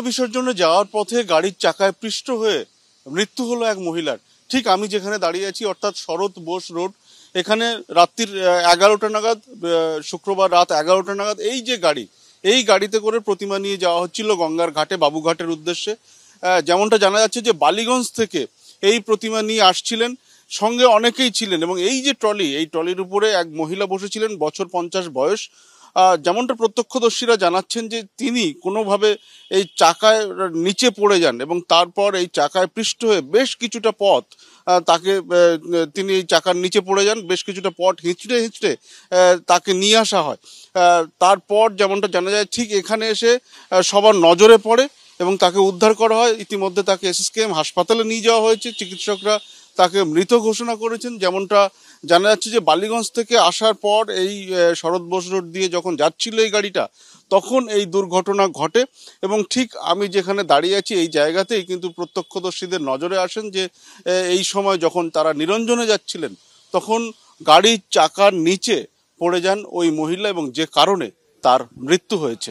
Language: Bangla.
বিসর্জনে যাওয়ার পথে গাড়ির চাকায় পৃষ্ঠ হয়ে মৃত্যু হলো এক মহিলার। ঠিক আমি যেখানে দাঁড়িয়ে আছি, অর্থাৎ শরৎ বোস রোড, এখানে রাত্রির 11টা নাগাদ, শুক্রবার রাত 11টা নাগাদ এই গাড়িতে করে প্রতিমা নিয়ে যাওয়া হচ্ছিল গঙ্গার ঘাটে বাবুঘাটের উদ্দেশ্যে। যেমনটা জানা যাচ্ছে যে বালিগঞ্জ থেকে এই প্রতিমা নিয়ে আসছিলেন, সঙ্গে অনেকেই ছিলেন এবং এই যে ট্রলি, এই ট্রলির উপরে এক মহিলা বসেছিলেন, বছর 50 বয়স। যেমনটা প্রত্যক্ষদর্শীরা জানাচ্ছেন যে তিনি কোনোভাবে এই চাকায় নিচে পড়ে যান এবং তারপর এই চাকায় পৃষ্ঠ হয়ে বেশ কিছুটা পথ তিনি এই চাকার নিচে পড়ে যান, বেশ কিছুটা পথ হিঁচড়ে হিঁচড়ে তাকে নিয়ে আসা হয়। তারপর যেমনটা জানা যায়, ঠিক এখানে এসে সবার নজরে পড়ে এবং তাকে উদ্ধার করা হয়। ইতিমধ্যে তাকে SSKM হাসপাতালে নিয়ে যাওয়া হয়েছে, চিকিৎসকরা তাকে মৃত ঘোষণা করেছেন। যেমনটা জানা যাচ্ছে যে বালিগঞ্জ থেকে আসার পর এই শরৎ বোস রোড দিয়ে যখন যাচ্ছিল এই গাড়িটা, তখন এই দুর্ঘটনা ঘটে এবং ঠিক আমি যেখানে দাঁড়িয়ে আছি এই জায়গাতেই কিন্তু প্রত্যক্ষদর্শীদের নজরে আসেন যে এই সময় যখন তারা নিরঞ্জনে যাচ্ছিলেন, তখন গাড়ির চাকার নিচে পড়ে যান ওই মহিলা এবং যে কারণে তার মৃত্যু হয়েছে।